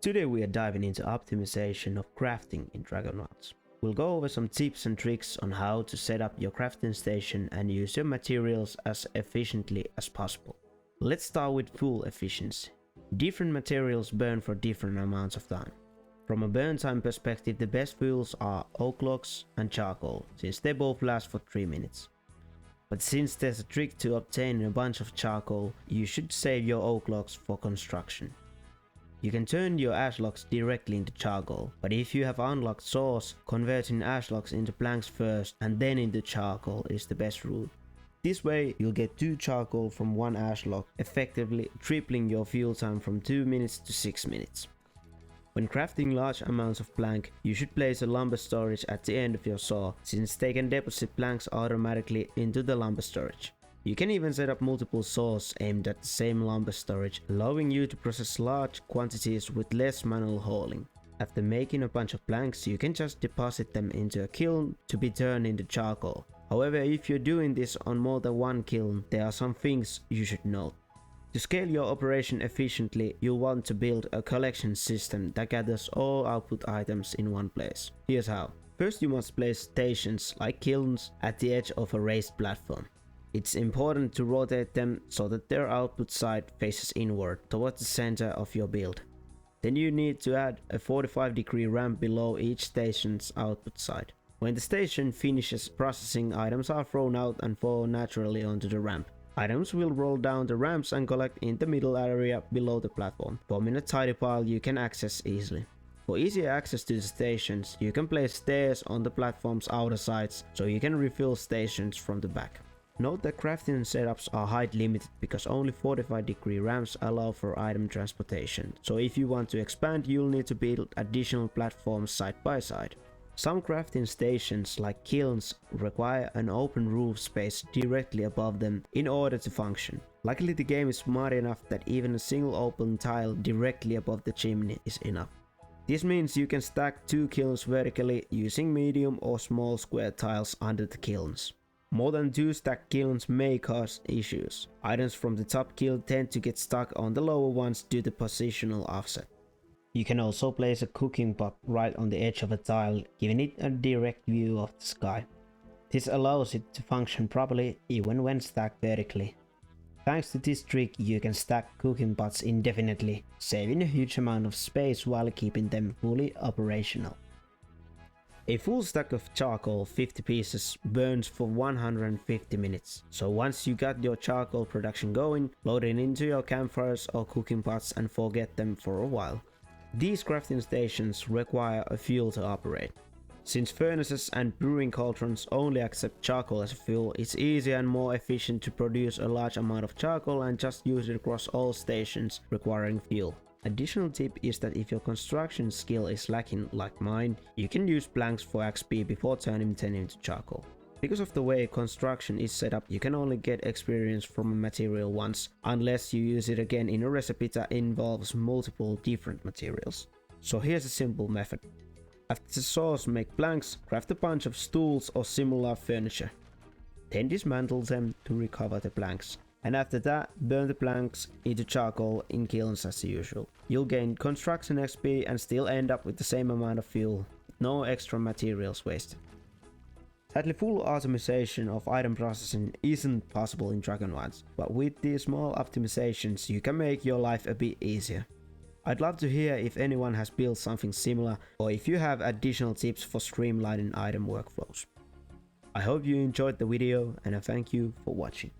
Today we are diving into optimization of crafting in Dragonwilds. We'll go over some tips and tricks on how to set up your crafting station and use your materials as efficiently as possible. Let's start with fuel efficiency. Different materials burn for different amounts of time. From a burn time perspective, the best fuels are oak logs and charcoal, since they both last for 3 minutes. But since there's a trick to obtain a bunch of charcoal, you should save your oak logs for construction. You can turn your ash logs directly into charcoal, but if you have unlocked saws, converting ash logs into planks first and then into charcoal is the best route. This way you'll get 2 charcoal from 1 ash log, effectively tripling your fuel time from 2 minutes to 6 minutes. When crafting large amounts of plank, you should place a lumber storage at the end of your saw, since they can deposit planks automatically into the lumber storage. You can even set up multiple saws aimed at the same lumber storage, allowing you to process large quantities with less manual hauling. After making a bunch of planks, you can just deposit them into a kiln to be turned into charcoal. However, if you're doing this on more than one kiln, there are some things you should note. To scale your operation efficiently, you'll want to build a collection system that gathers all output items in one place. Here's how. First, you must place stations like kilns at the edge of a raised platform. It's important to rotate them so that their output side faces inward towards the center of your build. Then you need to add a 45-degree ramp below each station's output side. When the station finishes processing, items are thrown out and fall naturally onto the ramp. Items will roll down the ramps and collect in the middle area below the platform, forming a tidy pile you can access easily. For easier access to the stations, you can place stairs on the platform's outer sides so you can refill stations from the back. Note that crafting setups are height limited because only 45-degree ramps allow for item transportation, so if you want to expand, you'll need to build additional platforms side by side. Some crafting stations like kilns require an open roof space directly above them in order to function. Luckily, the game is smart enough that even a single open tile directly above the chimney is enough. This means you can stack 2 kilns vertically using medium or small square tiles under the kilns. More than 2 stacked kilns may cause issues. Items from the top kiln tend to get stuck on the lower ones due to positional offset. You can also place a cooking pot right on the edge of a tile, giving it a direct view of the sky. This allows it to function properly even when stacked vertically. Thanks to this trick, you can stack cooking pots indefinitely, saving a huge amount of space while keeping them fully operational. A full stack of charcoal, 50 pieces, burns for 150 minutes. So once you got your charcoal production going, load it into your campfires or cooking pots and forget them for a while. These crafting stations require a fuel to operate. Since furnaces and brewing cauldrons only accept charcoal as a fuel, it's easier and more efficient to produce a large amount of charcoal and just use it across all stations requiring fuel. Additional tip is that if your construction skill is lacking like mine, you can use planks for XP before turning them into charcoal. Because of the way construction is set up, you can only get experience from a material once, unless you use it again in a recipe that involves multiple different materials. So here's a simple method. After the saws make planks, craft a bunch of stools or similar furniture. Then dismantle them to recover the planks. And after that, burn the planks into charcoal in kilns as usual. You'll gain construction XP and still end up with the same amount of fuel, no extra materials wasted. Sadly, full optimization of item processing isn't possible in Dragonwilds, but with these small optimizations you can make your life a bit easier. I'd love to hear if anyone has built something similar or if you have additional tips for streamlining item workflows. I hope you enjoyed the video and I thank you for watching.